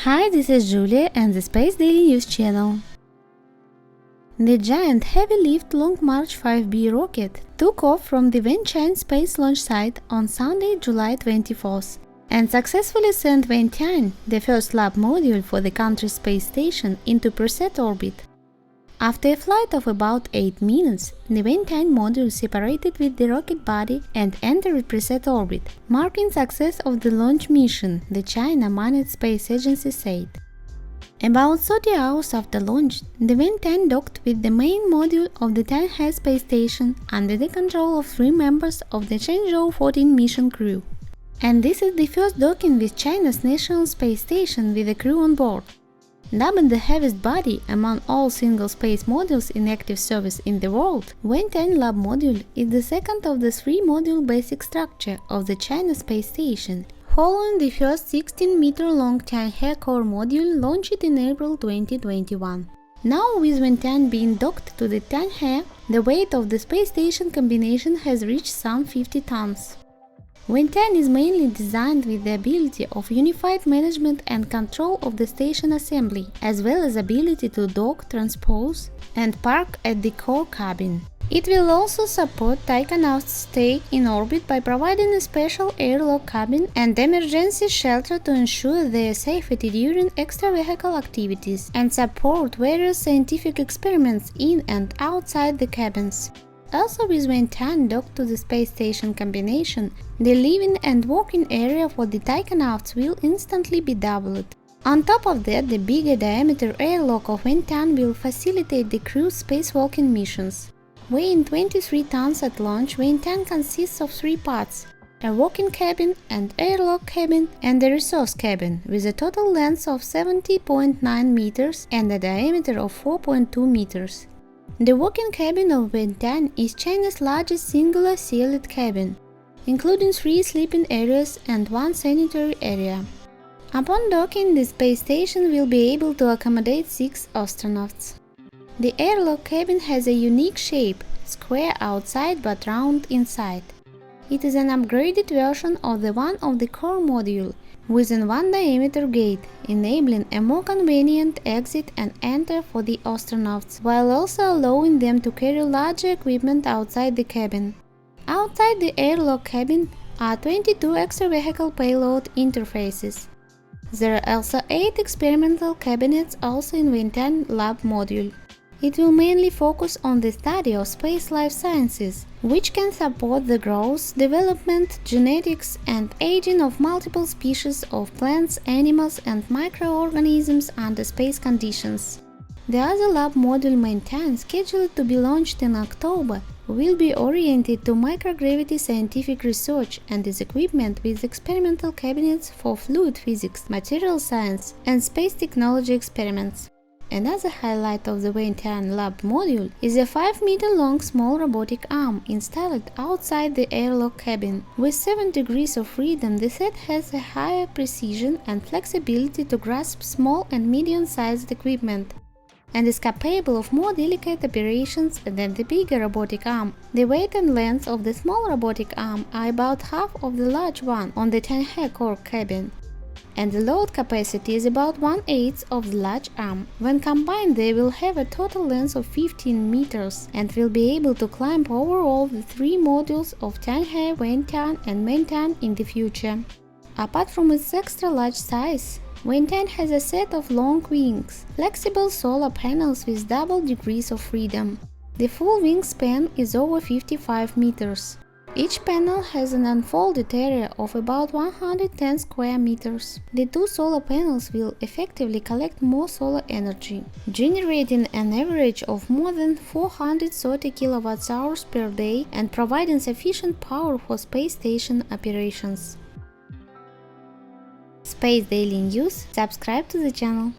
Hi, this is Julia and the Space Daily News channel. The giant heavy-lift Long March 5B rocket took off from the Wenchang Space Launch Site on Sunday, July 24th, and successfully sent Wentian, the first lab module for the country's space station, into preset orbit. After a flight of about 8 minutes, the Wentian module separated with the rocket body and entered preset orbit, marking success of the launch mission, the China Manned Space Agency said. About 30 hours after launch, the Wentian docked with the main module of the Tianhe space station under the control of 3 members of the Shenzhou 14 mission crew. And this is the first docking with China's national space station with a crew on board. Dubbed the heaviest body among all single space modules in active service in the world, Wentian Lab module is the second of the 3-module basic structure of the China space station, following the first 16-meter-long Tianhe core module launched in April 2021. Now, with Wentian being docked to the Tianhe, the weight of the space station combination has reached some 50 tons. Wentian is mainly designed with the ability of unified management and control of the station assembly, as well as ability to dock, transpose, and park at the core cabin. It will also support taikonauts' stay in orbit by providing a special airlock cabin and emergency shelter to ensure their safety during extravehicle activities, and support various scientific experiments in and outside the cabins. Also, with Wentian docked to the space station combination, the living and working area for the taikonauts will instantly be doubled. On top of that, the bigger diameter airlock of Wentian will facilitate the crew's spacewalking missions. Weighing 23 tons at launch, Wentian consists of 3 parts: a working cabin, an airlock cabin, and a resource cabin, with a total length of 70.9 meters and a diameter of 4.2 meters. The working cabin of Wentian is China's largest singular sealed cabin, including 3 sleeping areas and 1 sanitary area. Upon docking, the space station will be able to accommodate 6 astronauts. The airlock cabin has a unique shape, square outside but round inside. It is an upgraded version of the one of the core module, with an 1-diameter gate, enabling a more convenient exit and enter for the astronauts, while also allowing them to carry larger equipment outside the cabin. Outside the airlock cabin are 22 extravehicle payload interfaces. There are also 8 experimental cabinets also in Wentian Lab module. It will mainly focus on the study of space life sciences, which can support the growth, development, genetics, and aging of multiple species of plants, animals, and microorganisms under space conditions. The other lab module, Wentian, scheduled to be launched in October, will be oriented to microgravity scientific research and is equipped with experimental cabinets for fluid physics, material science, and space technology experiments. Another highlight of the Wentian Lab module is a 5-meter-long small robotic arm installed outside the airlock cabin. With 7 degrees of freedom, the set has a higher precision and flexibility to grasp small and medium-sized equipment, and is capable of more delicate operations than the bigger robotic arm. The weight and length of the small robotic arm are about half of the large one on the Tianhe core cabin, and the load capacity is about 1/8 of the large arm. When combined, they will have a total length of 15 meters and will be able to climb over all the 3 modules of Tianhe, Wentian, and Wentian in the future. Apart from its extra large size, Wentian has a set of long wings, flexible solar panels with double degrees of freedom. The full wingspan is over 55 meters. Each panel has an unfolded area of about 110 square meters. The 2 solar panels will effectively collect more solar energy, generating an average of more than 430 kWh per day and providing sufficient power for space station operations. Space Daily News. Subscribe to the channel.